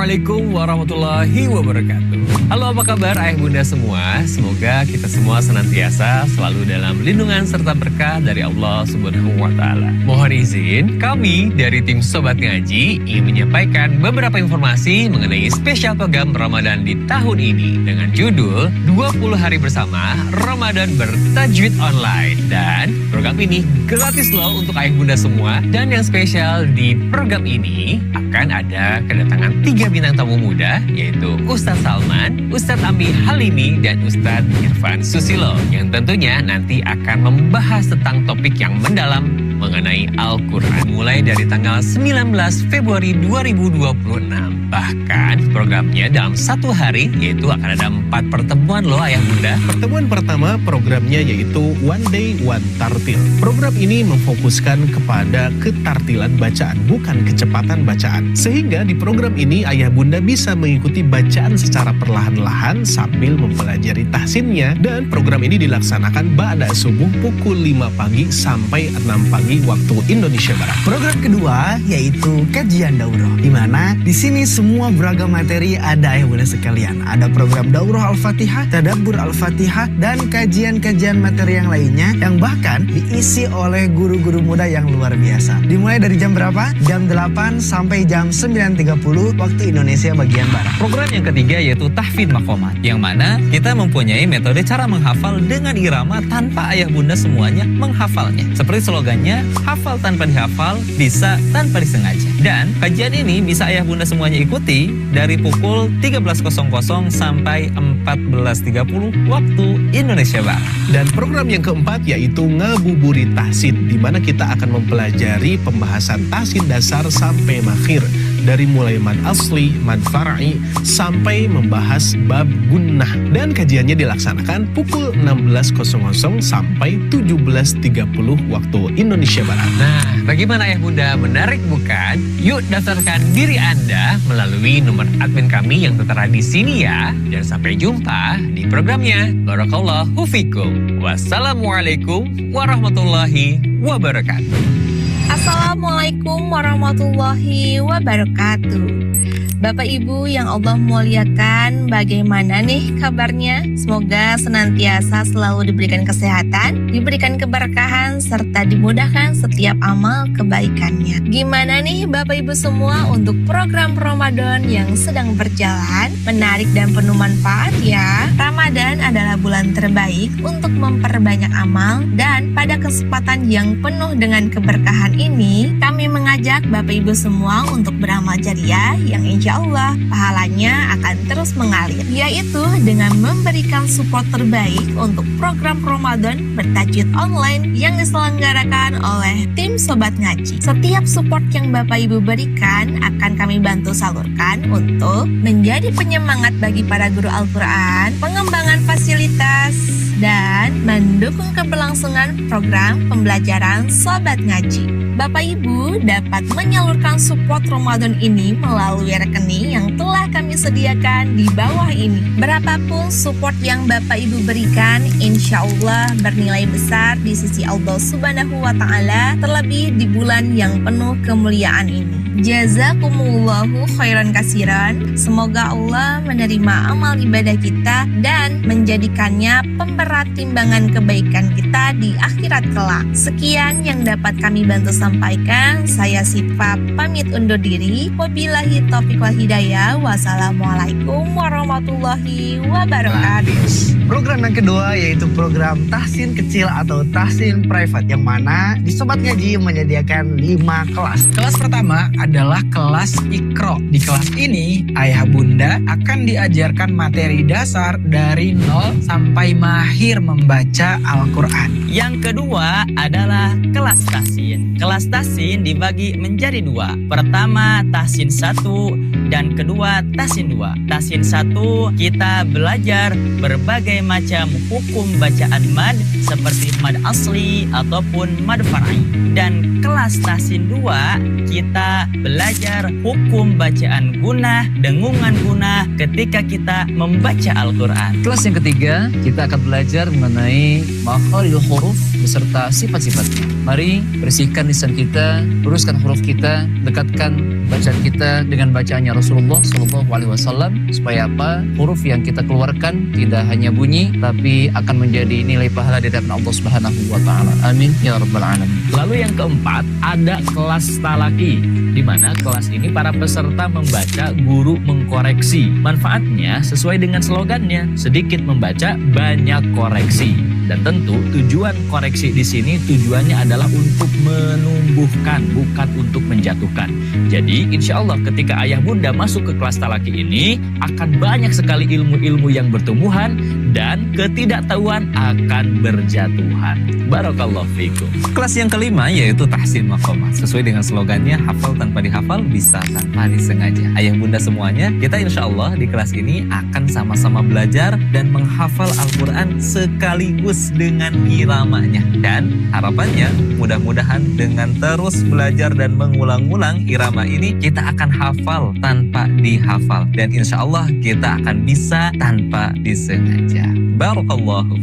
Assalamualaikum warahmatullahi wabarakatuh. Halo, apa kabar ayah bunda semua? Semoga kita semua senantiasa selalu dalam lindungan serta berkah dari Allah Subhanahu wa Ta'ala. Mohon izin, kami dari tim Sobat Ngaji ingin menyampaikan beberapa informasi mengenai spesial program Ramadan di tahun ini dengan judul 20 Hari Bersama Ramadan Bertajwid Online. Dan program ini gratis loh untuk ayah bunda semua. Dan yang spesial di program ini akan ada kedatangan 3 bintang tamu muda, yaitu Ustadz Salman, Ustadz Ambi Halimi, dan Ustadz Irfan Susilo, yang tentunya nanti akan membahas tentang topik yang mendalam mengenai Al-Quran mulai dari tanggal 19 Februari 2026. Bahkan programnya dalam 1 hari, yaitu akan ada 4 pertemuan loh ayah bunda. Pertemuan pertama programnya yaitu One Day One Tartil. Program ini memfokuskan kepada ketartilan bacaan, bukan kecepatan bacaan. Sehingga di program ini ayah bunda bisa mengikuti bacaan secara perlahan-lahan sambil mempelajari tahsinnya. Dan program ini dilaksanakan ba'da subuh pukul 5 pagi sampai 6 pagi waktu Indonesia Barat. Program kedua yaitu kajian daurah, di mana di sini semua beragam materi ada ayah bunda sekalian. Ada program daurah Al-Fatihah, tadabbur Al-Fatihah, dan kajian-kajian materi yang lainnya yang bahkan diisi oleh guru-guru muda yang luar biasa. Dimulai dari jam berapa? Jam 8 sampai jam 9.30 waktu Indonesia bagian Barat. Program yang ketiga yaitu tahfidz maqamat, yang mana kita mempunyai metode cara menghafal dengan irama tanpa ayah bunda semuanya menghafalnya. Seperti slogannya, hafal tanpa dihafal, bisa tanpa disengaja. Dan kajian ini bisa ayah bunda semuanya ikuti dari pukul 13.00 sampai 14.30 waktu Indonesia Barat. Dan program yang keempat yaitu Ngabuburit Tahsin, di mana kita akan mempelajari pembahasan tahsin dasar sampai makhir, dari mulai mad asli, mad far'i, sampai membahas bab gunnah. Dan kajiannya dilaksanakan pukul 16.00 sampai 17.30 waktu Indonesia Barat. Nah, bagaimana ayah bunda? Menarik bukan? Yuk daftarkan diri Anda melalui nomor admin kami yang tertera di sini ya. Dan sampai jumpa di programnya. Barakallahu fikum. Wassalamualaikum warahmatullahi wabarakatuh. Assalamualaikum warahmatullahi wabarakatuh. Bapak Ibu yang Allah muliakan, bagaimana nih kabarnya? Semoga senantiasa selalu diberikan kesehatan, diberikan keberkahan, serta dimudahkan setiap amal kebaikannya. Gimana nih Bapak Ibu semua untuk program Ramadan yang sedang berjalan? Menarik dan penuh manfaat ya. Ramadan adalah bulan terbaik untuk memperbanyak amal, dan pada kesempatan yang penuh dengan keberkahan ini, kami mengajak Bapak Ibu semua untuk beramal jariah yang insya Allah pahalanya akan terus mengalir, yaitu dengan memberikan support terbaik untuk program Ramadan bertajwid online yang diselenggarakan oleh tim Sobat Ngaji. Setiap support yang Bapak Ibu berikan akan kami bantu salurkan untuk menjadi penyemangat bagi para guru Al-Quran, pengembangan fasilitas, dan mendukung keberlangsungan program pembelajaran Sobat Ngaji. Bapak Ibu dapat menyalurkan support Ramadan ini melalui rekening yang telah kami sediakan di bawah ini. Berapapun support yang Bapak Ibu berikan, insya Allah bernilai besar di sisi Allah Subhanahu wa Ta'ala, terlebih di bulan yang penuh kemuliaan ini. Jazakumullahu khairan kasiran. Semoga Allah menerima amal ibadah kita dan menjadikannya pemberat timbangan kebaikan kita di akhirat kelak. Sekian yang dapat kami bantu sampaikan. Saya Sifa pamit undur diri. Wabillahi taufiq wal hidayah. Wassalamualaikum warahmatullahi wabarakatuh. Program yang kedua yaitu program tahsin kecil atau tahsin private, yang mana di Sobat Ngaji menyediakan 5 kelas. Kelas pertama adalah kelas Iqra. Di kelas ini, ayah bunda akan diajarkan materi dasar dari 0 sampai mahir membaca Al-Quran. Yang kedua adalah kelas tahsin. Kelas tahsin dibagi menjadi 2. Pertama tahsin 1 dan kedua tahsin 2. Tahsin 1 kita belajar berbagai macam hukum bacaan mad seperti mad asli ataupun mad far'i. Dan kelas tahsin 2 kita belajar hukum bacaan gunah, dengungan gunah ketika kita membaca Al-Quran. Kelas yang ketiga, kita akan belajar mengenai makharijul huruf beserta sifat-sifatnya. Mari bersihkan lisan kita, luruskan huruf kita, dekatkan bacaan kita dengan bacaannya Rasulullah Shallallahu Alaihi Wasallam, supaya apa? Huruf yang kita keluarkan tidak hanya bunyi, tapi akan menjadi nilai pahala di hadapan Allah Subhanahu Wa Taala. Amin ya rabbal alamin. Lalu yang keempat, ada kelas talaki, di mana kelas ini para peserta membaca, guru mengkoreksi. Manfaatnya sesuai dengan slogannya, sedikit membaca, banyak koreksi. Dan tentu tujuan koreksi di sini tujuannya adalah untuk menumbuhkan, bukan untuk menjatuhkan. Jadi insya Allah ketika ayah bunda masuk ke kelas talaki ini, akan banyak sekali ilmu-ilmu yang bertumbuhan dan ketidaktahuan akan berjatuhan. Barakallahu fikum. Kelas yang kelima yaitu tahsin maqamat. Sesuai dengan slogannya, hafal tanpa dihafal, bisa tanpa disengaja. Ayah bunda semuanya, kita insya Allah di kelas ini akan sama-sama belajar dan menghafal Al-Quran sekaligus dengan iramanya. Dan harapannya mudah-mudahan dengan terus belajar dan mengulang-ulang irama ini, kita akan hafal tanpa dihafal. Dan insya Allah kita akan bisa tanpa disengaja. Barakallahu.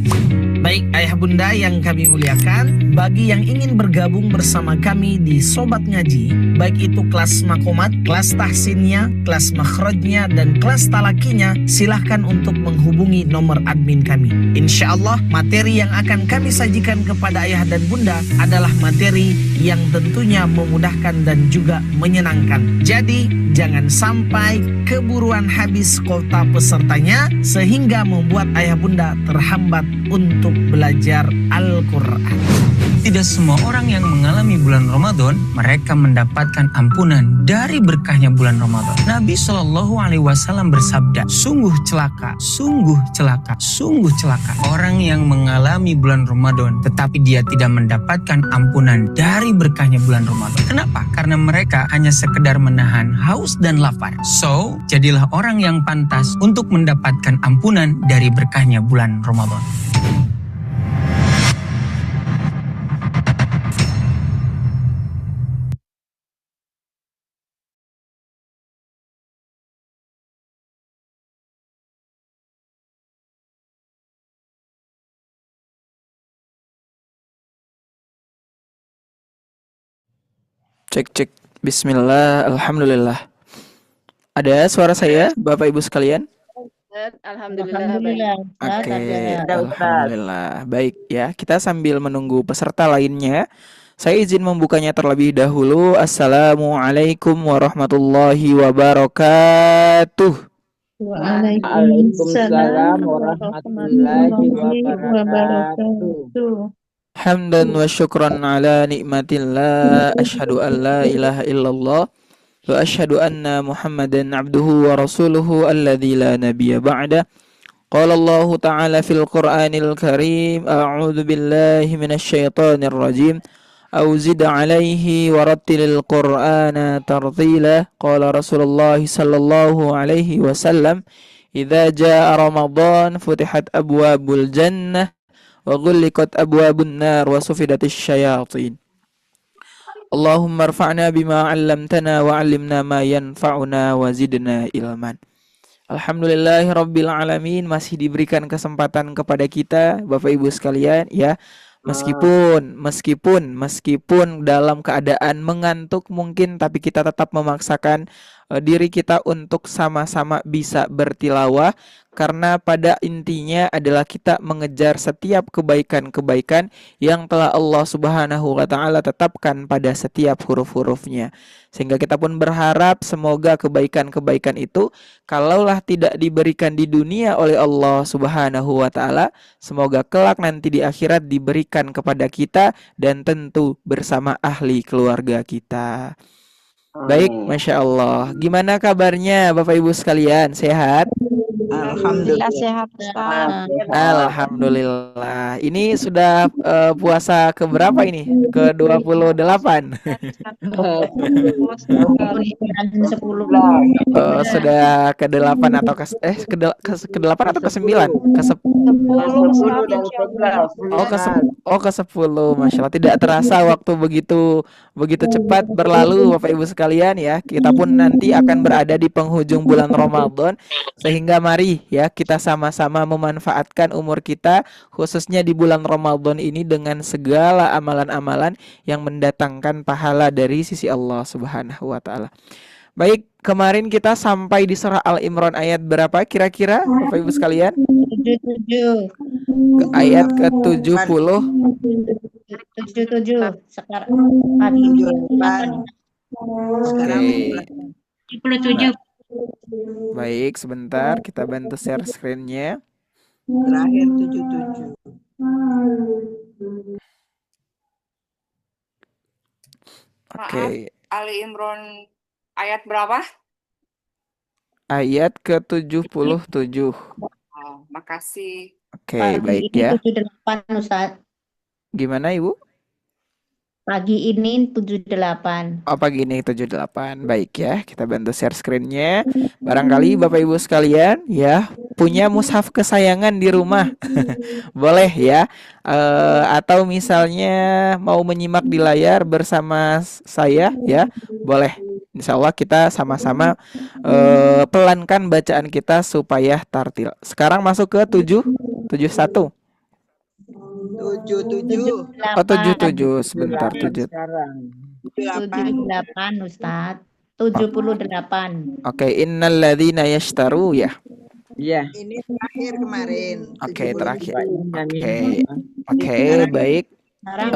Baik ayah bunda yang kami muliakan, bagi yang ingin bergabung bersama kami di Sobat Ngaji, baik itu kelas makomat, kelas tahsinnya, kelas makhrajnya, dan kelas talakinya, silahkan untuk menghubungi nomor admin kami. Insya Allah materi yang akan kami sajikan kepada ayah dan bunda adalah materi yang tentunya memudahkan dan juga menyenangkan. Jadi jangan sampai keburuan habis kuota pesertanya sehingga membuat ayah bunda terhambat untuk belajar Al-Quran. Tidak semua orang yang mengalami bulan Ramadan mereka mendapatkan ampunan dari berkahnya bulan Ramadan. Nabi Shallallahu Alaihi Wasallam bersabda, sungguh celaka, sungguh celaka, sungguh celaka orang yang mengalami bulan Ramadan tetapi dia tidak mendapatkan ampunan dari berkahnya bulan Ramadan. Kenapa? Karena mereka hanya sekedar menahan haus dan lapar. So, jadilah orang yang pantas untuk mendapatkan ampunan dari berkahnya bulan Ramadan. Cek. Bismillah, alhamdulillah. Ada suara saya, Bapak Ibu sekalian? Alhamdulillah. Oke, alhamdulillah. Baik ya, kita sambil menunggu peserta lainnya, saya izin membukanya terlebih dahulu. Assalamualaikum warahmatullahi wabarakatuh. Waalaikumsalam warahmatullahi wabarakatuh. Hamdan wa syukran ala nikmatillah. Asyhadu an la ilaha illallah wa asyhadu anna Muhammadan abduhu wa rasuluhu alladzi la nabiyya ba'da. Qala Allah ta'ala fil Qur'anil Karim, a'udzu billahi minasy syaithanir rajim. Aw zid 'alaihi wa rattilil Qur'ana tartila. Qala Rasulullah sallallahu alaihi wasallam, idza jaa Ramadan futihat abwabul jannah wa ghulliqat abwabun nar wa sufidatis syayatin. Allahumma rfa'na bima 'allamtana wa 'allimna ma yanfa'una wa zidna ilman. Alhamdulillahirabbil alamin, masih diberikan kesempatan kepada kita Bapak Ibu sekalian ya. Meskipun dalam keadaan mengantuk mungkin, tapi kita tetap memaksakan diri kita untuk sama-sama bisa bertilawah, karena pada intinya adalah kita mengejar setiap kebaikan-kebaikan yang telah Allah Subhanahu wa taala tetapkan pada setiap huruf-hurufnya. Sehingga kita pun berharap semoga kebaikan-kebaikan itu kalaulah tidak diberikan di dunia oleh Allah Subhanahu wa taala, semoga kelak nanti di akhirat diberikan kepada kita dan tentu bersama ahli keluarga kita. Baik, Masya Allah. Gimana kabarnya Bapak Ibu sekalian? Sehat? Alhamdulillah sehat Ustaz. Alhamdulillah. Ini sudah puasa keberapa ini? Ke-28. Sudah ke-8 atau ke-8 atau ke-9? Ke-10. Masya Allah. Tidak terasa waktu begitu cepat berlalu Bapak Ibu sekalian ya. Kita pun nanti akan berada di penghujung bulan Ramadan, sehingga mari ya kita sama-sama memanfaatkan umur kita khususnya di bulan Ramadan ini dengan segala amalan-amalan yang mendatangkan pahala dari sisi Allah Subhanahu wa taala. Baik, kemarin kita sampai di surah Al-Imran ayat berapa kira-kira Bapak Ibu sekalian? 77. Ke ayat ke-70. 77. Sekarang pagi ini 8. Oke. 77. Baik, sebentar kita bantu share screen-nya. Terakhir 77. Oke. Ali Imran ayat berapa? Ayat ke-77. Oh, makasih. Oke, Pagi baik ini ya. 78 Ustaz. Gimana Ibu? Pagi ini 78. Oh, pagi ini 78. Baik ya, kita bantu share screen-nya. Barangkali Bapak Ibu sekalian ya punya mushaf kesayangan di rumah. Boleh ya. Atau misalnya mau menyimak di layar bersama saya ya. Boleh. Insya Allah kita sama-sama pelankan bacaan kita supaya tartil. Sekarang masuk ke 71. 77. Oh, 77. Sebentar, 7. Sekarang. 78 Ustaz. 78. Oke, innalladzina yashtaru ya. Iya. Ini terakhir kemarin. Oke, terakhir. 72. Oke, baik. Sekarang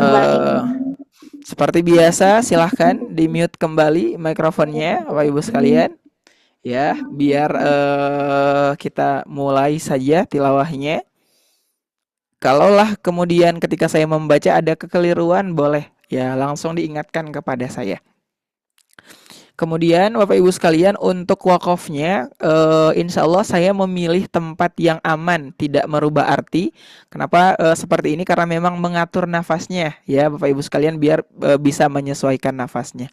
Seperti biasa, silahkan di-mute kembali mikrofonnya, Bapak Ibu sekalian. Ya, biar kita mulai saja tilawahnya. Kalaulah kemudian ketika saya membaca ada kekeliruan, boleh ya langsung diingatkan kepada saya. Kemudian Bapak Ibu sekalian untuk wakofnya insya Allah saya memilih tempat yang aman, tidak merubah arti. Kenapa seperti ini? Karena memang mengatur nafasnya ya Bapak Ibu sekalian biar bisa menyesuaikan nafasnya.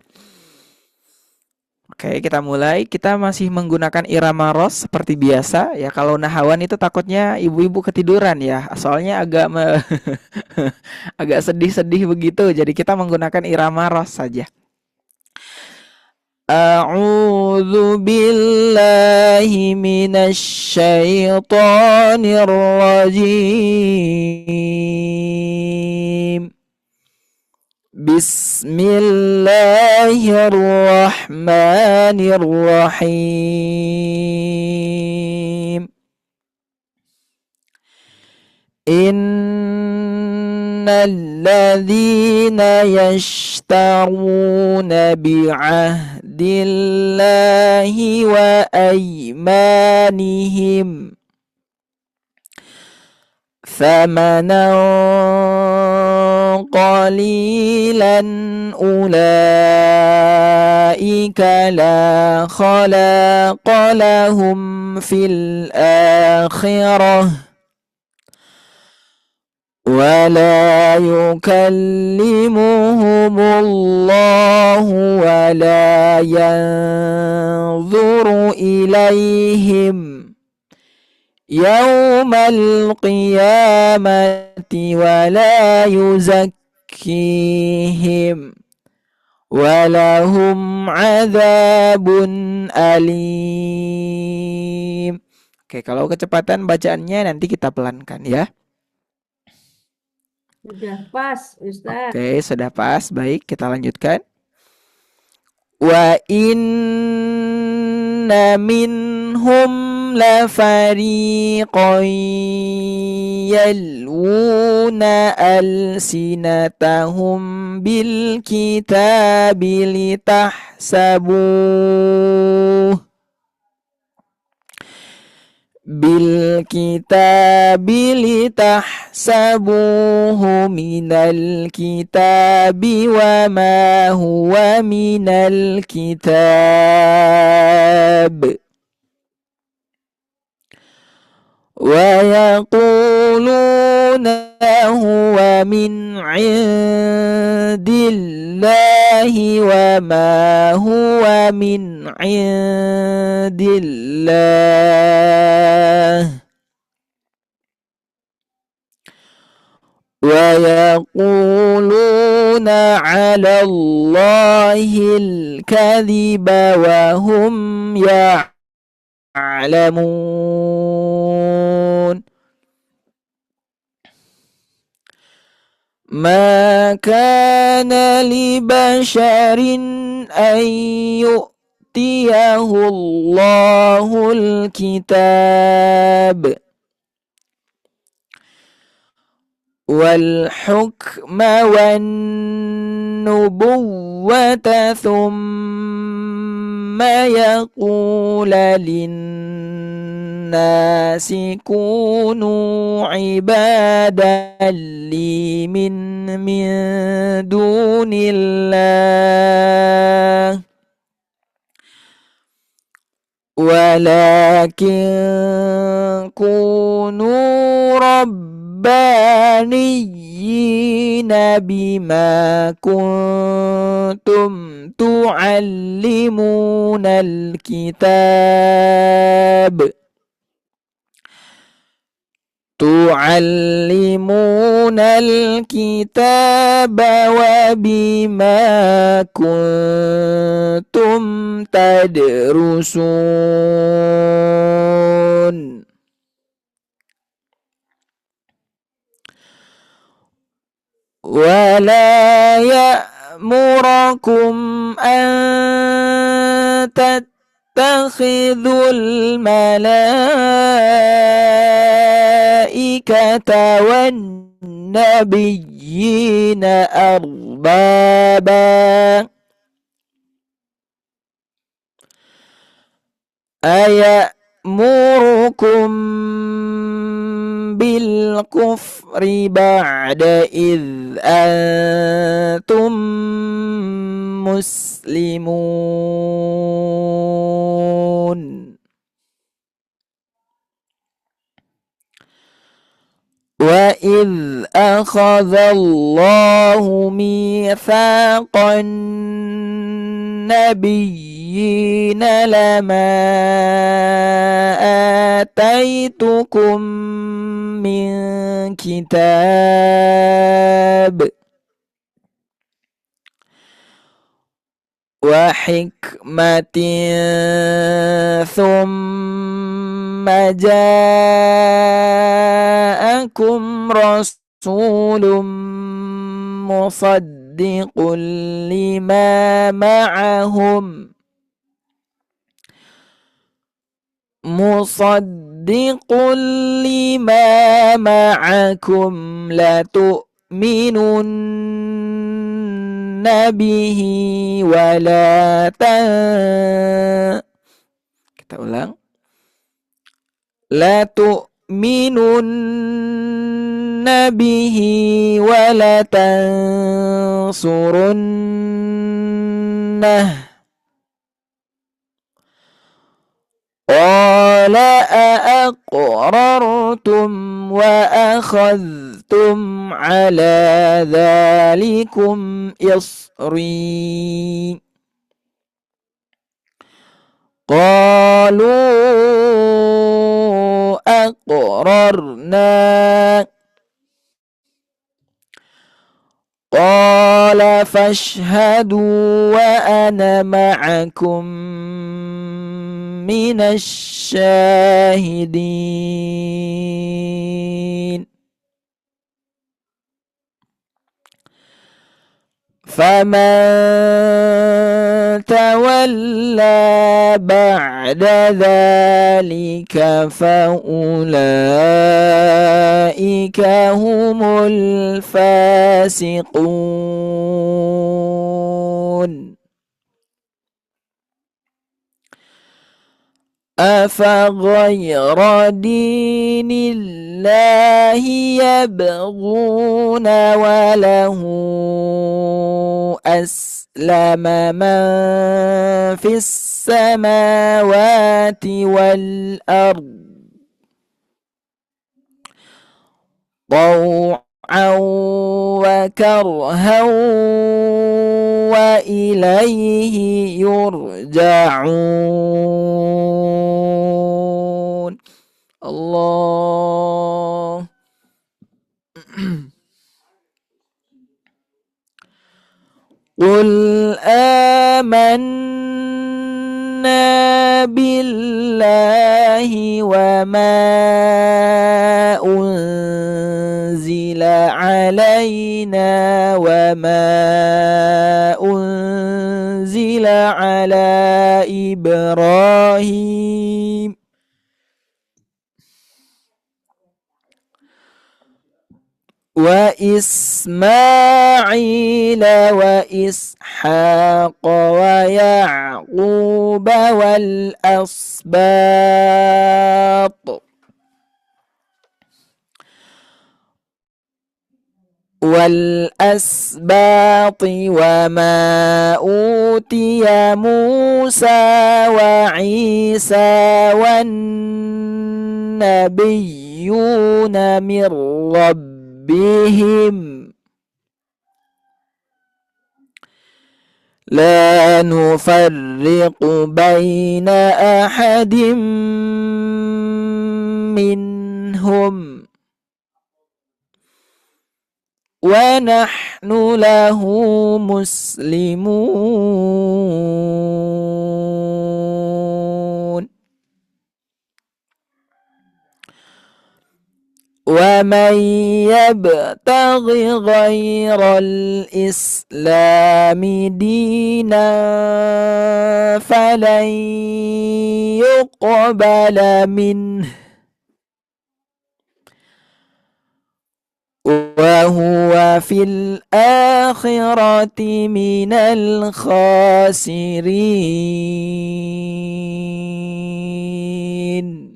Oke, kita mulai. Kita masih menggunakan irama ros seperti biasa ya. Kalau nahawan itu takutnya ibu-ibu ketiduran ya. Soalnya agak agak sedih-sedih begitu. Jadi kita menggunakan irama ros saja. A'udzu billahi minasy syaithanir rajim. Bismillahirrahmanirrahim. Innalladzina yashtaruna bi'ahdillahi wa aymanihim thamanan qalilan ulaika la khalaqa lahum fil akhirah wa la yukallimuhumullahu wa la yanzuru ilaihim yaumal qiyamati wa la yuzakkihim wa lahum adzabun alim. Oke, kalau kecepatan bacaannya nanti kita pelankan ya. sudah pas Ustaz. Oke, sudah pas. Baik, kita lanjutkan. Wa inna minhum la fariqan yalwuna alsinatahum bil kitabi litahsabuh litahsabuhu minal kitabi wa ma huwa minal kitab wa yaquluna huwa min indillahi wa ma huwa min indillah wa yaquluna 'ala Allahil kadhiba wa hum ya'lamun. Ma kana li basharin an يؤتيه الله الكتاب والحكم والنبوة ثم يقول للناس كونوا عبادا لي من دون الله ولكن كونوا ربانيين بما كنتم تعلمون الكتاب وبما كنتم تدرسون ولا يأمركم أن تتخذوا الملائكة والنبيين أربابا أيأمركم بالكفر بعد إذ أنتم مسلمون وإذ أخذ الله ميثاق النبيين لما آتيتكم من كتاب وحكمة ثم جاءكم رسول مصدق لما معكم لتؤمنن به kita ulang لتؤمنن به ولتنصرنه قال أأقررتم وأخذتم على ذلكم إصري قالوا أقررنا قال فاشهدوا وأنا معكم من الشاهدين فمن تولى بعد ذلك فأولئك هم الفاسقون أفغير دين الله يبغون وله أسلم من في السماوات والأرض طوعا وكرها وإليه يرجعون الله قل آمنا بالله وما أنزل علينا وما أنزل على إبراهيم وإسماعيل وإسحاق ويعقوب والأسباط وما أوتي موسى وعيسى والنبيون من ربهم لا نفرق بين أحد منهم ونحن له مسلمون ومن يبتغ غير الإسلام دينا فلن يقبل منه وهو في الآخرة من الخاسرين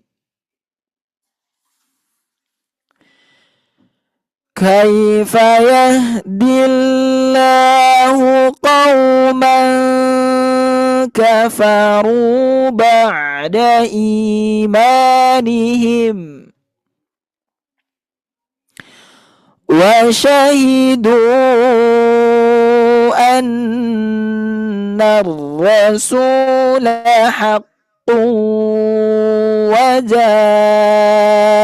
كيف يهدي الله قوما كفروا بعد إيمانهم وشهدوا أن الرسول حق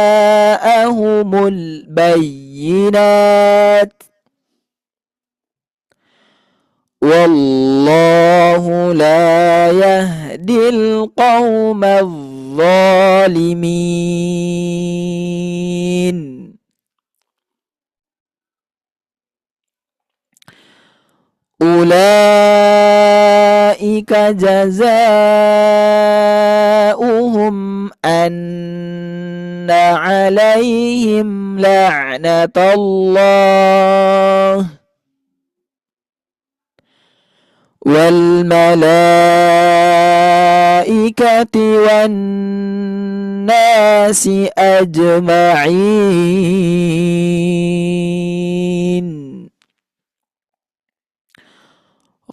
وجاءهم البينات والله لا يهدي القوم الظالمين أولئك جزاؤهم أن عليهم لعنة الله والملائكة والناس أجمعين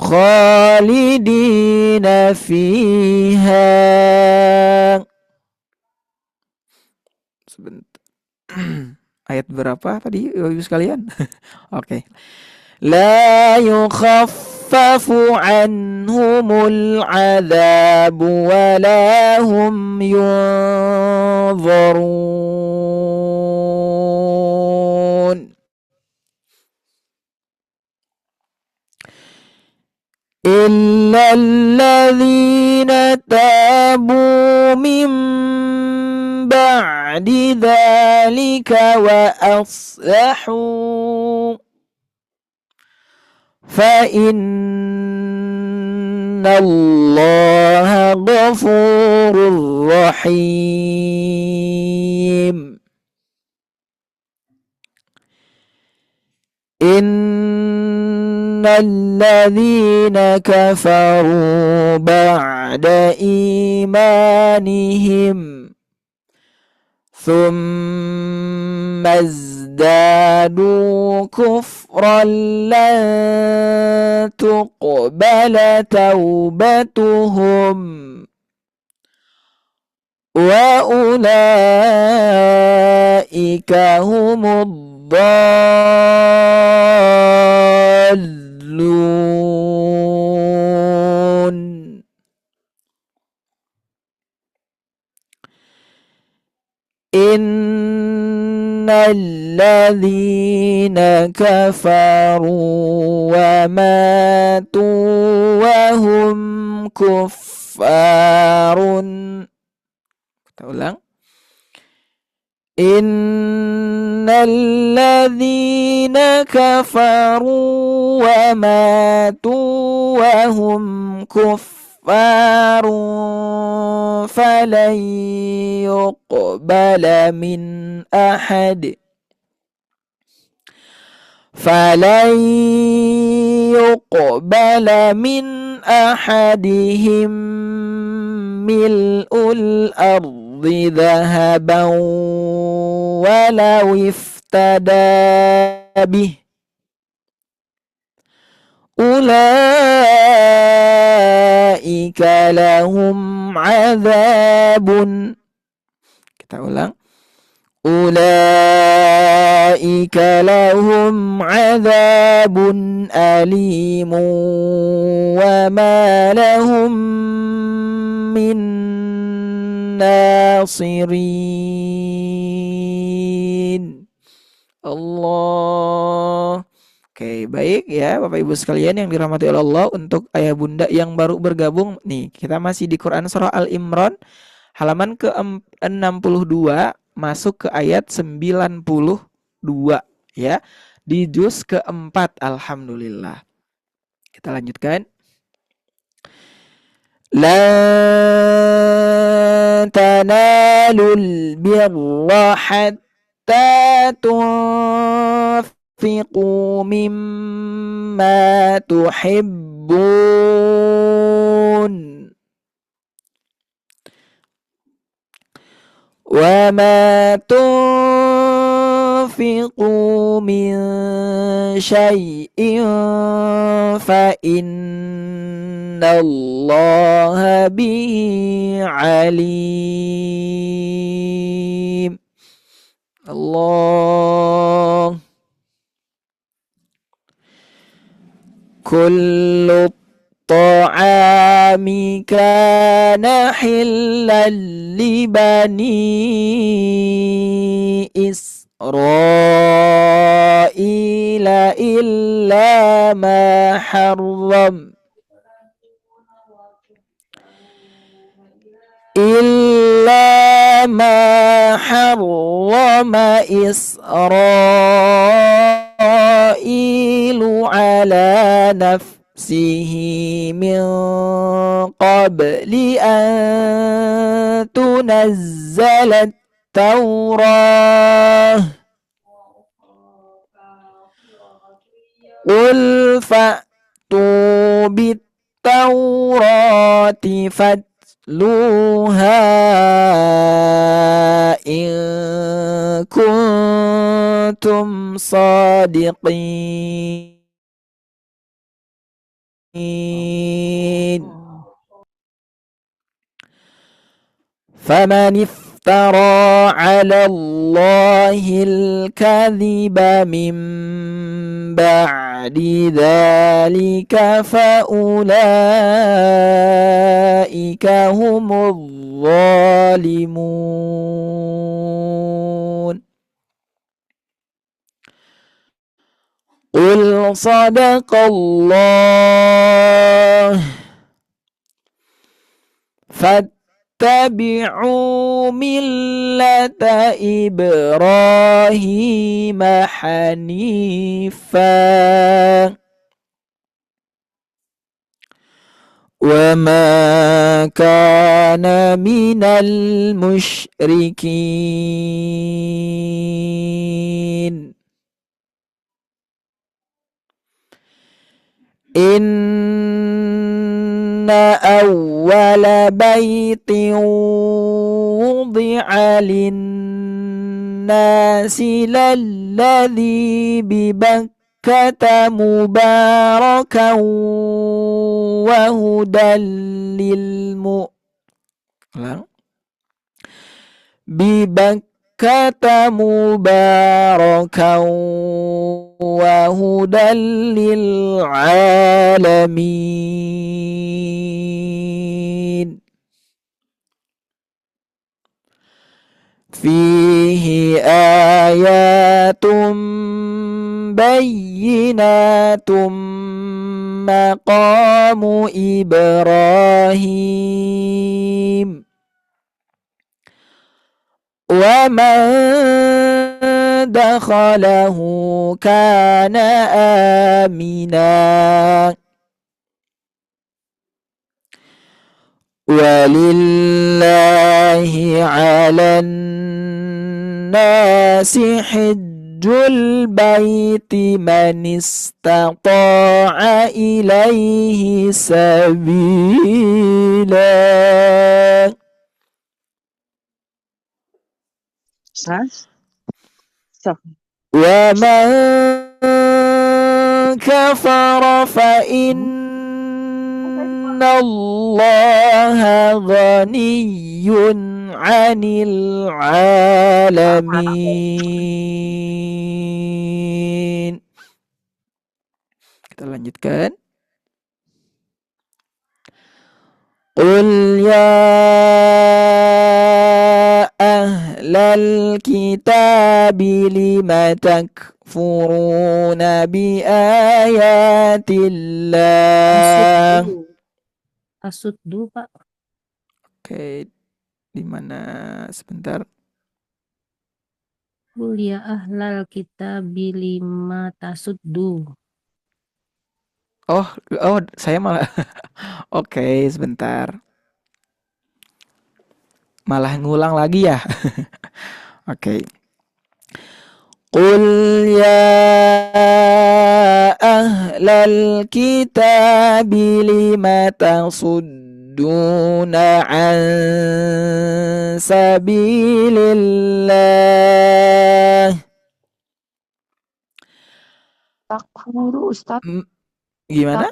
خالدين فيها. Sebentar. Ayat berapa tadi Ibu sekalian? Oke. La yukhaffafu anhumul adzab wa la hum yunzarun. إلا الذين تابوا من بعد ذلك وأصلحوا فإن الله غفور رحيم. إن الذين كفروا بعد إيمانهم ثم ازدادوا كفرا لن تقبل توبتهم وأولئك هم الضالون. إن الذين كفروا وماتوا وهم كفار. Kita ulang. Innalladzina kafaru wa matu wa hum kuffarun falan yuqbala min ahad ahadihim mil'ul ardi dhahaban walau iftada bih ulaika lahum azabun. Kita ulang. Ulaika lahum azabun alimun wa ma lahum min nasirin. Allah. Oke, baik ya Bapak Ibu sekalian yang dirahmati oleh Allah. Untuk ayah bunda yang baru bergabung nih, kita masih di Quran surah Al-Imran halaman ke-62 masuk ke ayat 92 ya. Di juz keempat, alhamdulillah. Kita lanjutkan. Lan tanalul birra hatta tunfiqu mimma tuhibbun wa ma tunfiqu min syai'in fa innallaha bihi alim. Allah. Kullu ta'ami kana hillan li bani Israila illa ma harram Israilu ala nafsihi min qabli an tunazzalat Taurah. Qul fa'tu bit-taurati fatluha in kuntum sadiqin. Faman iftara 'ala Allahil kadhiba min ba'di dzalika fa ulaika humudz zalimun. Qul sadaqallah fattabi'u millata Ibrahim hanifa wa ma kana minal musyrikin. Inna awwala baitin wudi'a lin-nasi lalladhi bi Bakkata mubarakan wa hudan bi Bakkata mubarakan wa hudan lil alamin. Fihi ayatum bayyinatum maqamu Ibrahim ومن دخله كان آمنا ولله على الناس حج البيت من استطاع إليه سبيلا. ومن كفر فإن الله غني عن العالمين. Kita lanjutkan. Qul ya ahlal kitabi lima takfuruna bi ayatillah. Asuddu, Pak. Oke, di mana sebentar? Qul ya ahlal kitabi lima tasuddu. Oh, saya malah. Oke, sebentar. Malah ngulang lagi ya. Oke. Qul ya ahlal kitabi lima tasudduna an sabilillah. Takfuru, Ustaz. Gimana?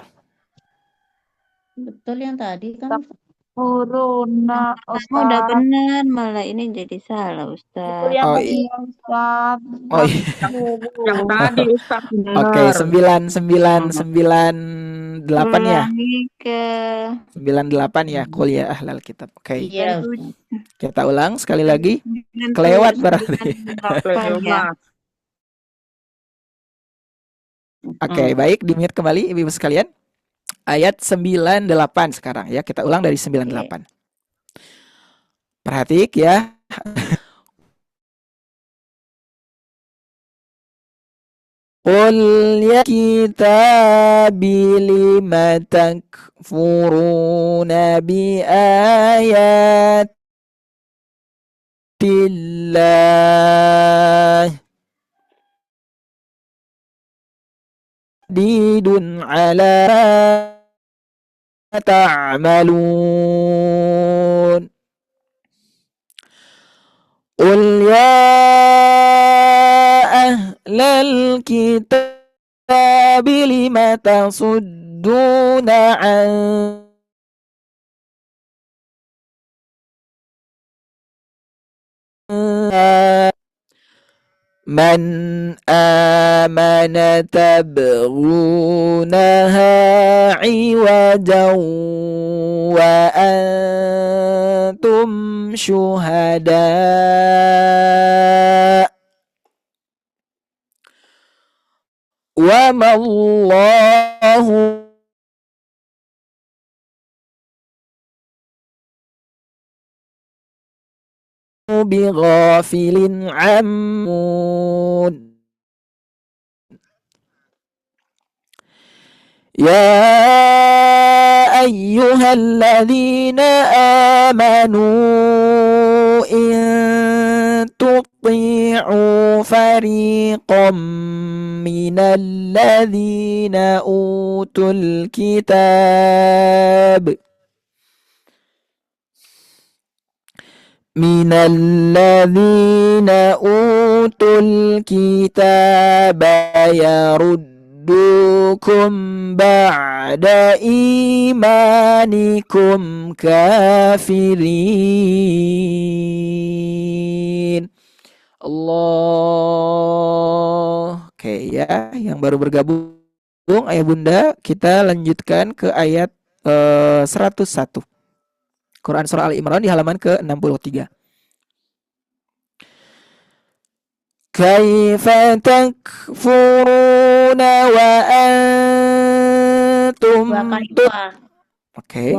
Betul yang tadi kan. Takfuruna, Ustaz. Udah benar, malah ini jadi salah, Ustaz. Itu yang tadi, Ustaz. Oh iya. Yang tadi Ustaz Oke, 998 ya. Ulangi ke 98 ya, Qul ya ahlal kitab. Oke. iya, Ustaz. Kita ulang sekali lagi. Kelewat berarti. Ya. Oke, baik, di-mute kembali Ibu-ibu sekalian. Ayat 98 sekarang ya. Kita ulang dari 98. Perhatik ya. Qul ya kitabi lima takfuruna bi ayatillah. Didun ala ta'malun. Qul ya ahlal kitabi lima tasudduna an من آمن تبغونها عوجا وأنتم شهداء وما الله بغافل عمون يا أيها الذين آمنوا إن تطيعوا فريقا من الذين أوتوا الكتاب من الذين أوتوا الكتاب يردوكم بعد إيمانكم كافرين. Allah. Oke ya, yang baru bergabung Ayah Bunda, kita lanjutkan ke ayat 101. Quran Surah Al-Imran di halaman ke-63. Kaifa takfuruna wa antum. Oke,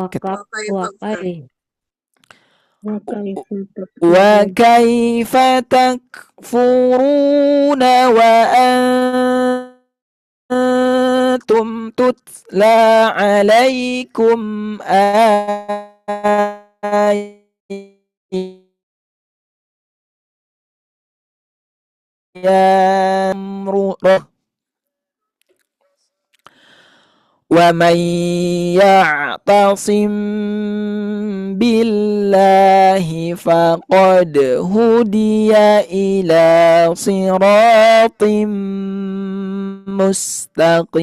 وكيف تكفرون وأنتم تتلى عليكم آيات ومن يعتصم بالله فقد هدي إلى صراط mustaqim.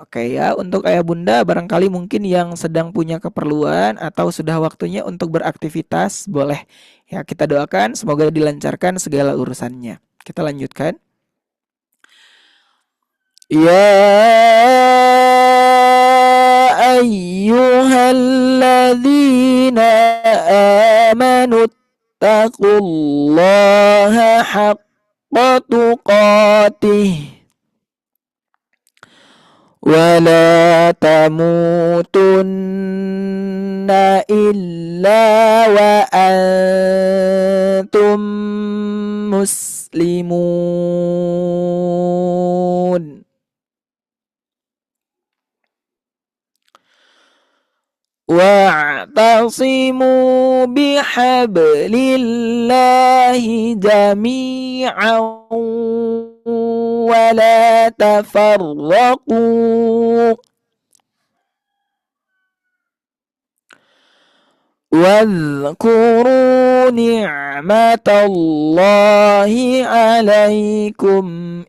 Oke ya, untuk ayah bunda barangkali mungkin yang sedang punya keperluan atau sudah waktunya untuk beraktivitas, boleh ya kita doakan semoga dilancarkan segala urusannya. Kita lanjutkan. يا أيها الذين آمنوا اتقوا الله حق تقاته ولا تموتن إلا وأنتم مسلمون. واعتصموا بحبل الله جميعا ولا تفرقوا واذكروا نعمة الله عليكم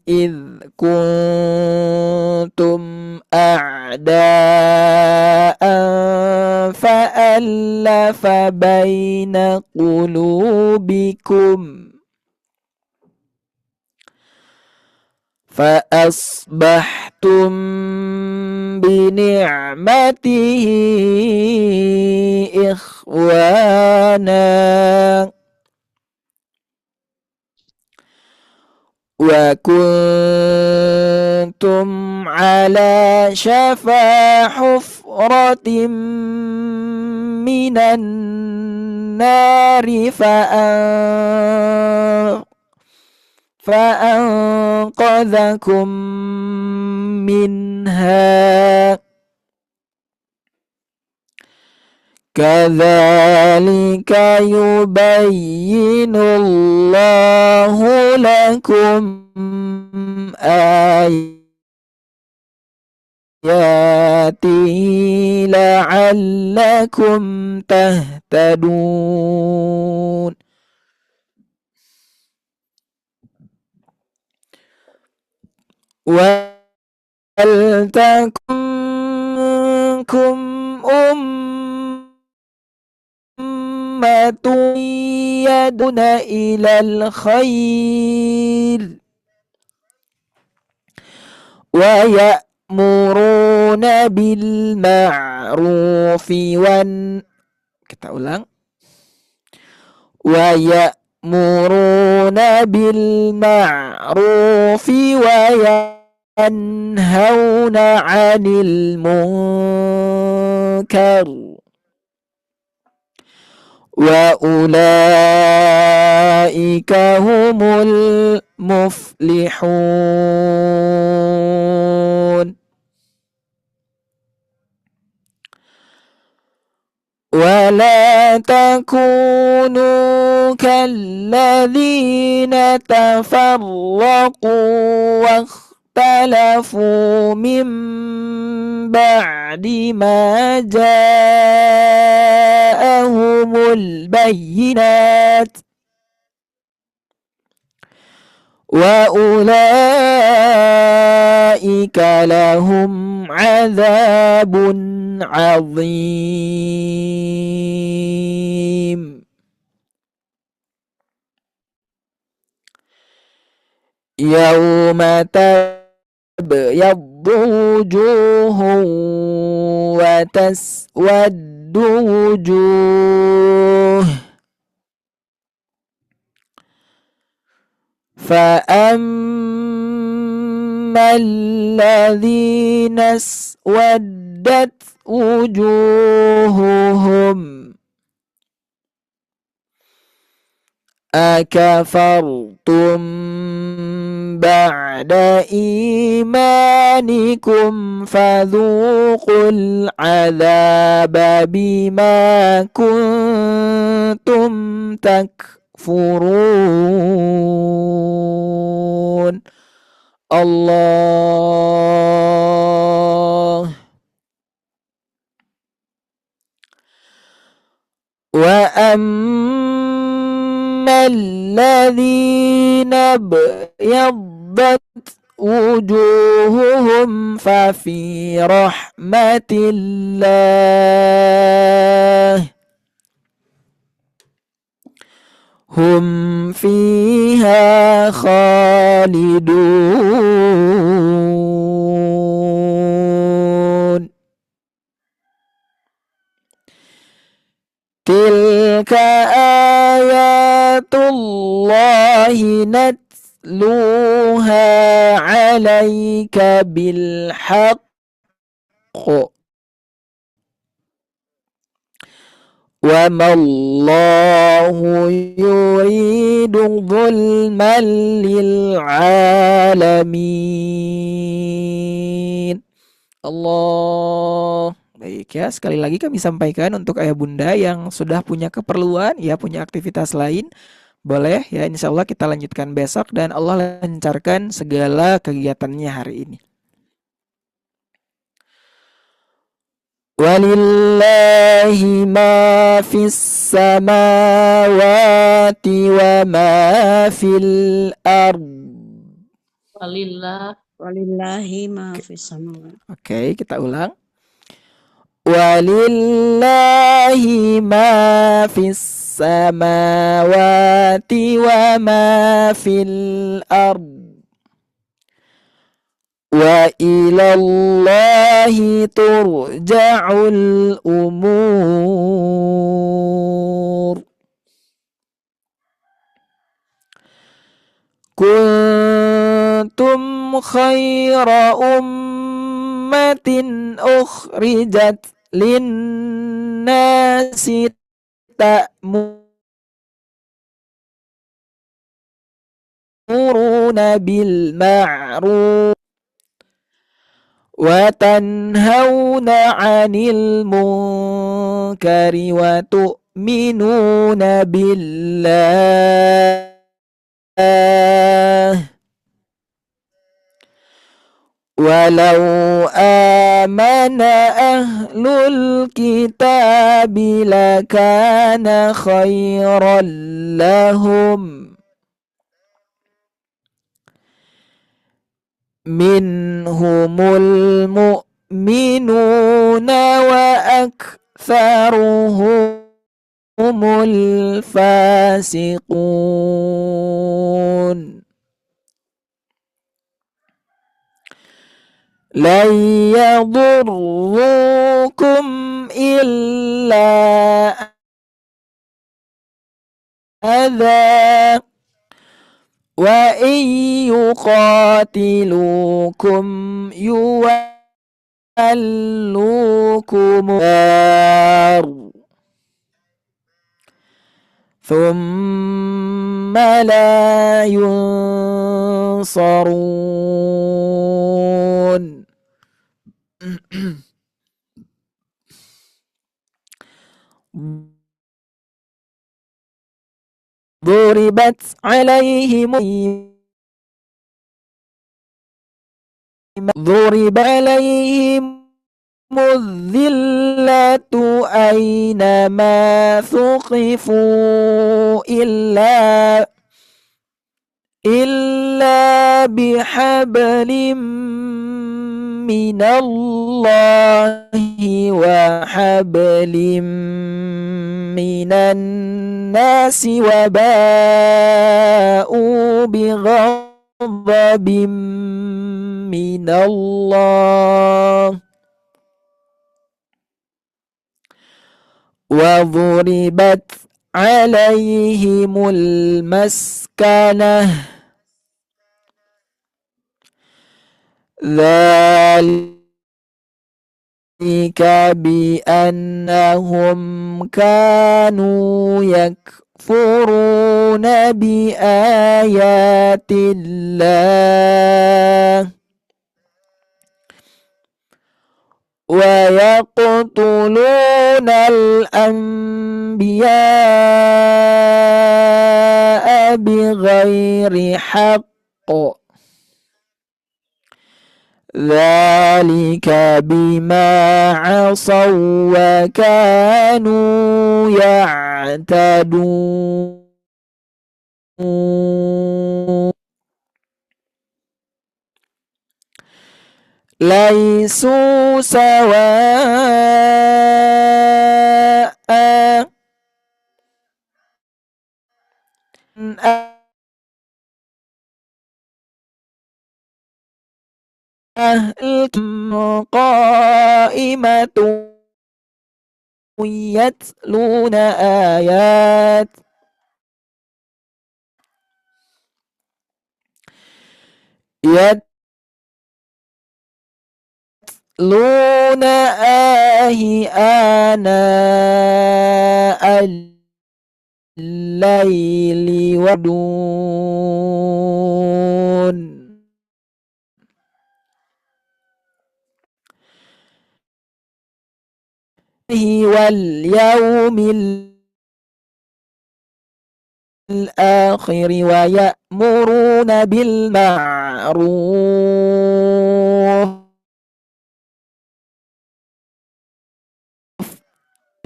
إذ كنتم أعداء فألف بين قلوبكم فأصبحتم بنعمته إخوانا وكنتم على شفا حفرة من النار فأنقذكم منها كذلك يبين الله لكم آياته لعلكم تهتدون. ولتكن منكم أمة يدعون إلى الخير ويأمرون بالمعروف kita ulang. ويأمرون بالمعروف وينهون عن المنكر وأولئك هم المفلحون. ولا تكونوا كالذين تفرقوا واختلفوا من بعد ما جاءهم البينات وأولئك لهم عذاب عظيم. يوم تبيض وجوه وتسود وجوه فأما الذين اسودت وجوههم أكفرتم بعد إيمانكم فذوقوا العذاب بما كنتم تكفرون الله وأما الذين ابيضت وجوههم ففي رحمة الله هم فيها خالدون تلك آيات الله نتلوها عليك بالحق وما الله يريد ظلما للعالمين Allah. Baik ya, sekali lagi kami sampaikan untuk ayah bunda yang sudah punya keperluan, ya punya aktivitas lain, boleh ya, insya Allah kita lanjutkan besok dan Allah lancarkan segala kegiatannya hari ini. Walillahi ma fis samawati wa ma fil ard. Walillahi ma fis samawati. Oke, kita ulang. Walillahi ma fis samawati wa ma fil ard. Wa ilallahi turja'ul umur. Kuntum khaira ummatin ukhrijat linnasi ta'muruna bil ma'ruf wa tanhauna 'anil munkari wa tu'minuna billah walau amana ahlul kitabi lakana khairan lahum minhumul mu'minuna wa aktsaruhumul fasiqun. La yadurrukum illa adha wa yuqatilukum yuwallukum thumma la yunsarun. ضربت عليهم الذلة أينما ثقفوا إلا بحبل من الله وحبل من الناس وباءوا بغضب من الله وضربت عليهم المسكنة ذلك بأنهم كانوا يكفرون بآيات الله ويقتلون الأنبياء بغير حق ذلك بما عصوا وكانوا يعتدون ليسوا سواء أهل قائمة يتلون آناء الليل ودون واليوم الآخر ويأمرون بالمعروف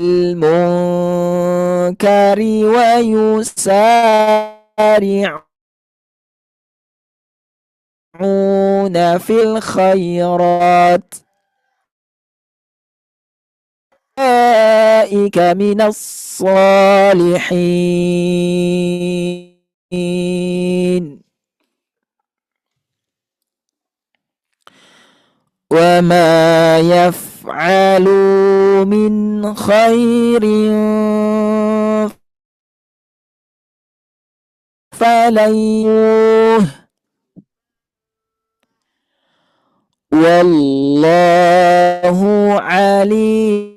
المنكر ويسارعون في الخيرات أولئك من الصالحين وما يفعلوا من خير فلن والله عليم.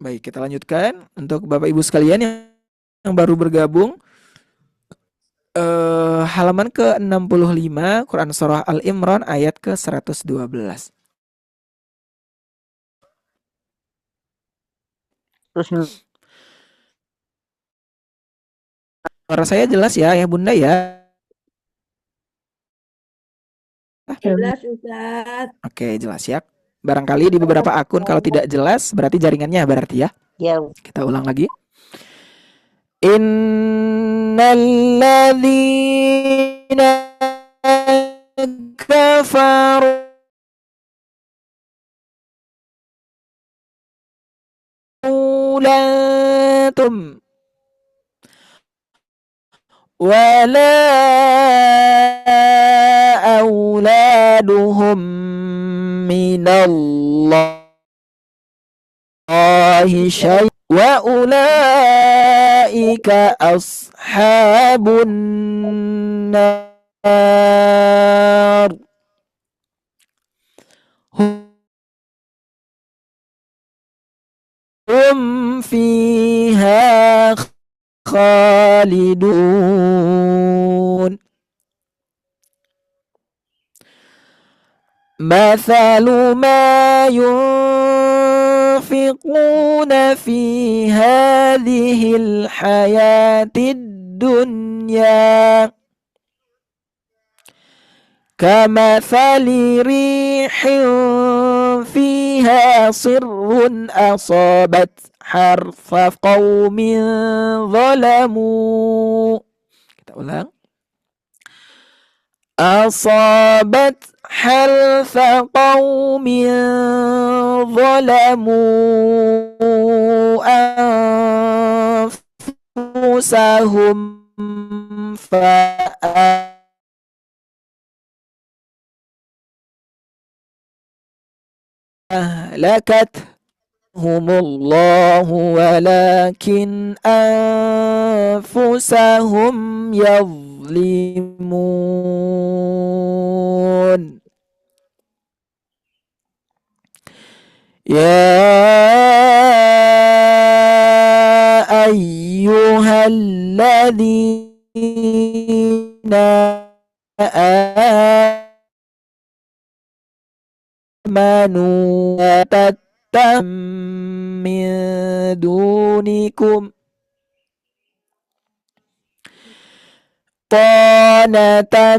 Baik, kita lanjutkan untuk Bapak Ibu sekalian yang baru bergabung. Halaman ke-65 Quran Surah Al-Imran ayat ke-112. Suara saya jelas ya Bunda ya? Jelas, Ustaz. Oke, jelas ya. Barangkali di beberapa akun kalau tidak jelas berarti jaringannya berarti ya. Ya. Kita ulang lagi. Innalladzina kafaru latum wala auladuhum minallahi syai' wa ulaika ashabun nar hum fiha khalidun. مثل ما ينفقون في هذه الحياة الدنيا كمثل ريح فيها صر أصابت حرث قوم ظلموا. Kita ulang. أصابت حرث قوم ظلموا أنفسهم فأهلكت هم الله ولكن أنفسهم يظلمون يا أيها الذين آمنوا لا تتخذوا من دونكم طانة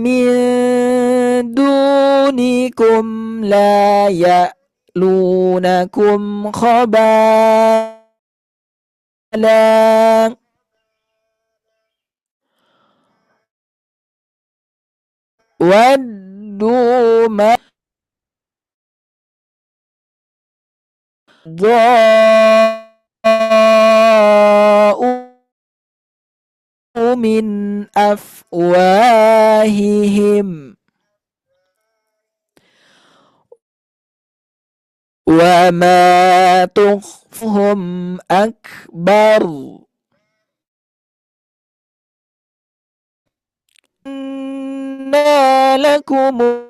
من دونكم لا يألونكم خبالا ودوا ما ضاءوا من أفواههم وما تخفهم أكبر إنا لكم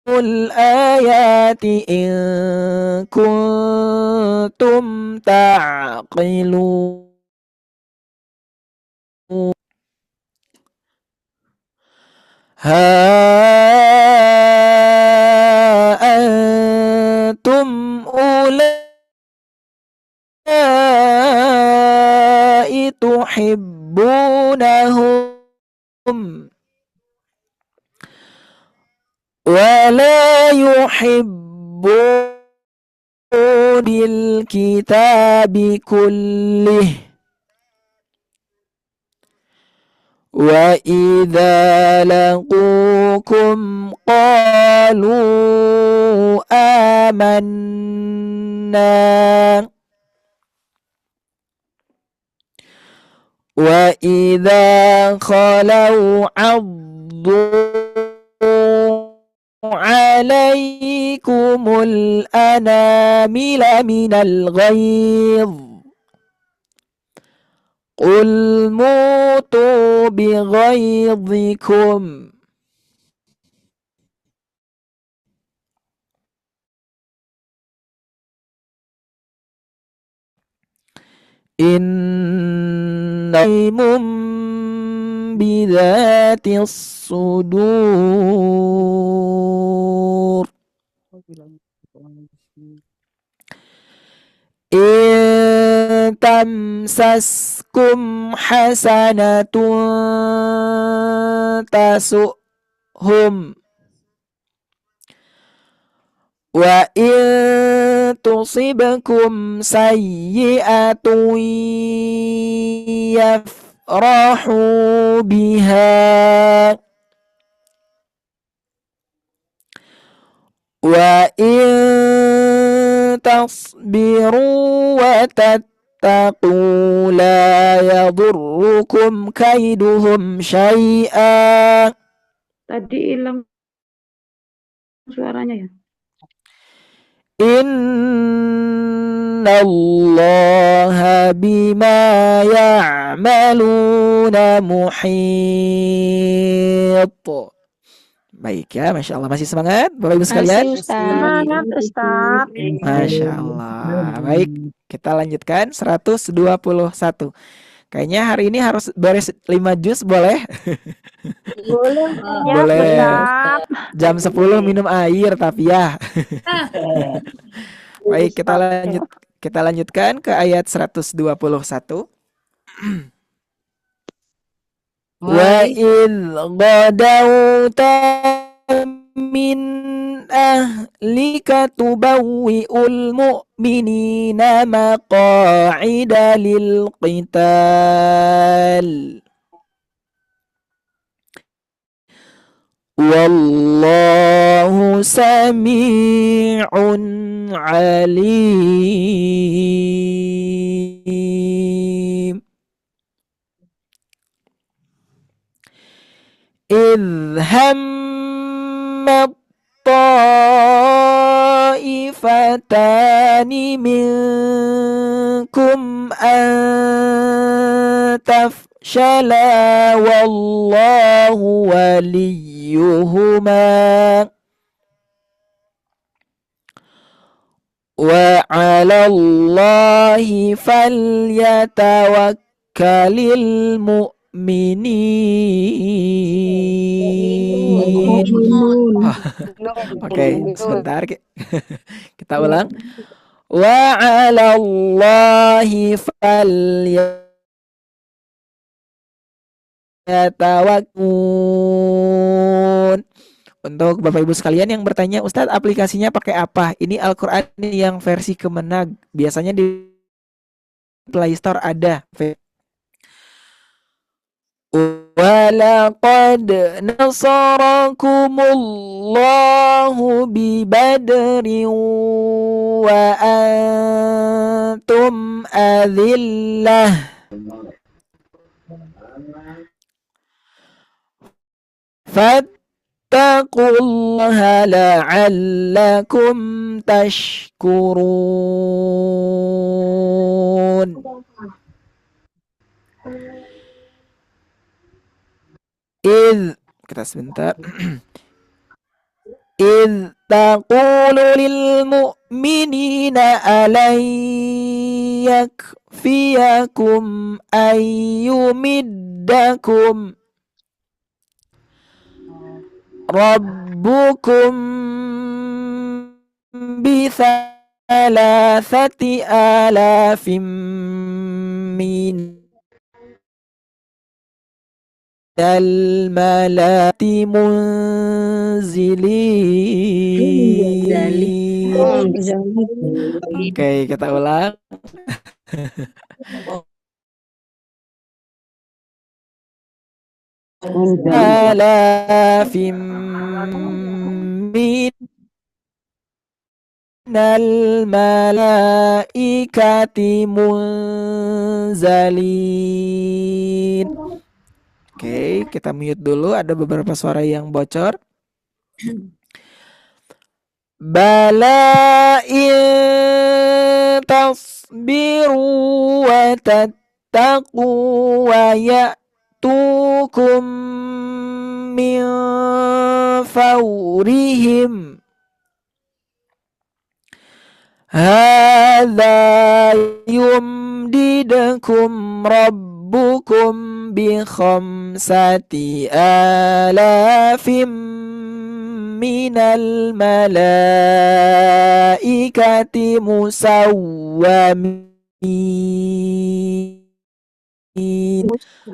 الآيات إن كنتم تعقلون ها أنتم أولئك تحبونهم ولا يحبون بالكتاب كله وإذا لقوكم قالوا آمنا وإذا خلوا عضوا عليكم الأنامل من الغيظ قل موتوا بغيظكم إن عليم بذات الصدور إن تمسسكم حسنة تسؤهم وإن تصبكم سيئة يفرحوا بها وإن تصبروا وتتقوا لا يضركم كيدهم شيئا. Tadi hilang suaranya ya. Inna Allah bima ya'maluna muhit. Baik ya, Masya Allah. Masih semangat Bapak Ibu sekalian? Semangat Ustaz. Masya Allah. Baik, kita lanjutkan 121. Kayaknya hari ini harus beres 5 juz, boleh? Boleh. Boleh. Ustaz. Jam 10 minum air tapi ya. Baik, kita lanjutkan ke ayat 121. Wa idh ghadawta min ahlika tubawwi'ul mu'minina maqa'ida lil qital wallahu sami'un alim. إذ هم الطائفتان طائفتان منكم أن تفشلا والله وليهما وعلى الله فليتوكل المؤمنين. Oke, sebentar kita ulang. Wa 'alallahi falyatawakkalun. Untuk Bapak Ibu sekalian yang bertanya, Ustadz aplikasinya pakai apa? Ini Al-Quran yang versi Kemenag. Biasanya di Play Store ada. وَلَقَدْ نَصَرَكُمُ اللَّهُ بِبَدْرٍ وَأَنْتُمْ أَذِلَّةٌ فَاتَّقُوا اللَّهَ لَعَلَّكُمْ تَشْكُرُونَ. Kita sebentar. إذ تقول للمؤمنين ألن يكفيكم أن يمدكم ربكم بثلاثة آلاف من الملائكة munzilin. Oke, kita ulang. Alafim minal malaikati munzalin. Oke, kita mute dulu. Ada beberapa suara yang bocor. Bala in tasbiru wa tattaqu wa ya'tukum min fawrihim hadza yumdidukum rabbukum bi khamsati alafim minal malaikati musawwamin.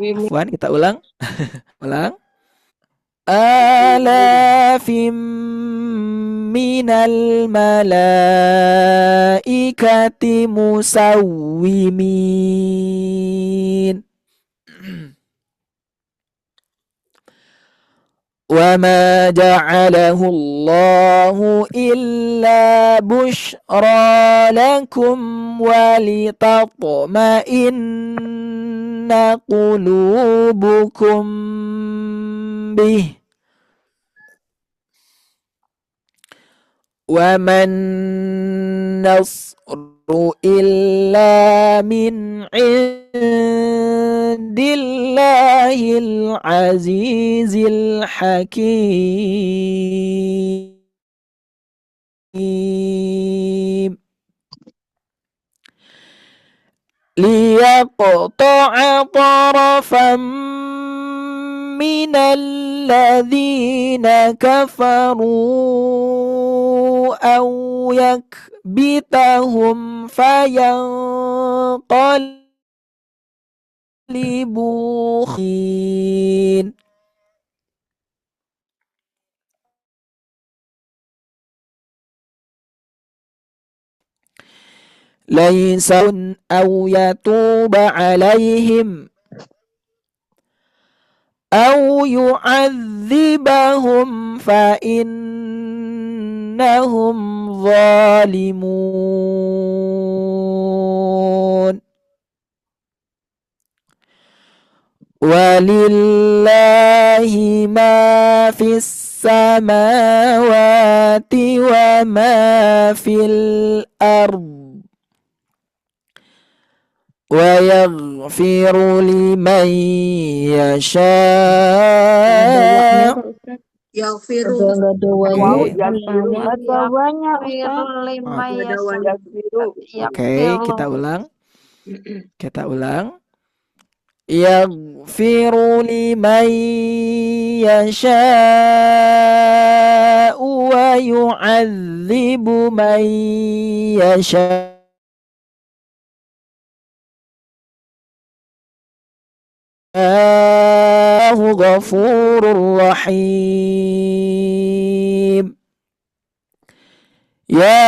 Afwan, kita ulang. Ulang. Alafim minal malaikati musawwimin. وَمَا جَعَلَهُ اللَّهُ إِلَّا بُشْرَى لَكُمْ وَلِتَطْمَئِنَّ قُلُوبُكُمْ بِهِ وَمَا النَّصْرُ إِلَّا مِنْ عِنْدِ اللَّهِ الْعَزِيزِ الْحَكِيمِ لِيَقْطَعَ طَرَفًا مِنَ الَّذِينَ كَفَرُوا أَوْ يَكْبِتَهُمْ فَيَنقَلِبُوا خَاسِرِينَ. لَيْسَ أَوْ يَتُوبَ عَلَيْهِمْ أَوْ يُعَذِّبَهُمْ فَإِنَّهُمْ ظَالِمُونَ. Walillahi ma fis samawati wa ma fil ard wa yaghfiru liman yasha. Yaghfiru. Nggak ada Oke. wanya. Ada banyak Yaghfiru Ustaz. lima Oke. yasha. Oke, kita ulang. Yaghfiru liman yasha'u wa yu'adzibu man yasha'u. Ghafurur Rahim. Ya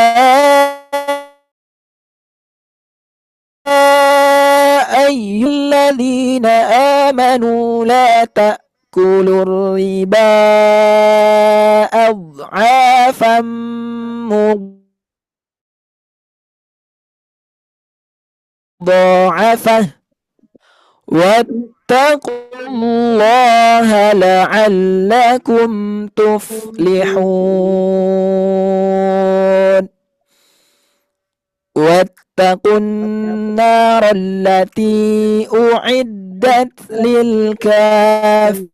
ayyuhalladzina amanu la ta'kulur riba adhafan mudha'afah wattaqullaha la'allakum tuflihun. Wattaqun naral lati u'iddat lil kafirin.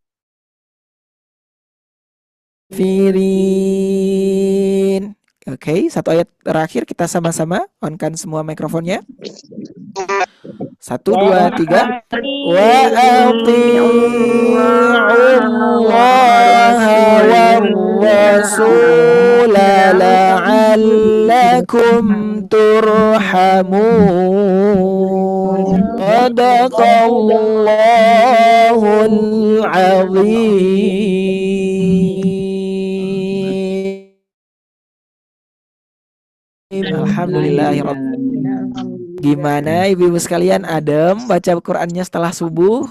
Oke, satu ayat terakhir kita sama-sama on-kan semua mikrofonnya. 1, 2, 3. Wa ati'ullaha war rasul la'allakum turhamun. Sadaqallahul azim. Alhamdulillahirabbil. Gimana ibu-ibu sekalian, adem baca Qur'annya setelah subuh?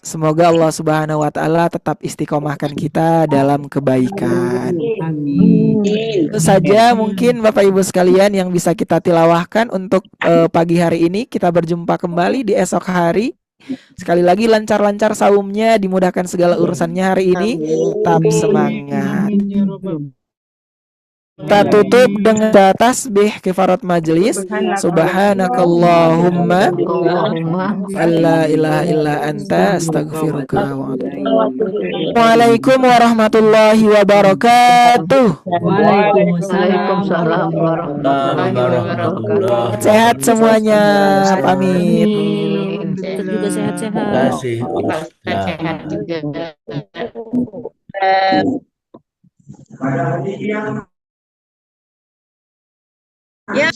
Semoga Allah Subhanahu wa taala tetap istiqomahkan kita dalam kebaikan. Amin. Itu saja mungkin Bapak Ibu sekalian yang bisa kita tilawahkan untuk pagi hari ini. Kita berjumpa kembali di esok hari. Sekali lagi lancar-lancar saumnya, dimudahkan segala urusannya hari ini. Tetap semangat. Kita tutup dengan tasbih kifarat majelis. Subhanakallahumma alla ilaha illa anta astaghfiruka wa atubu ilaik. Waalaikumsalam warahmatullahi wabarakatuh. Waalaikumsalam warahmatullahi wabarakatuh. Sehat semuanya. Pamit. Ustaz juga sehat-sehat. Terima kasih Sehat juga. Ya.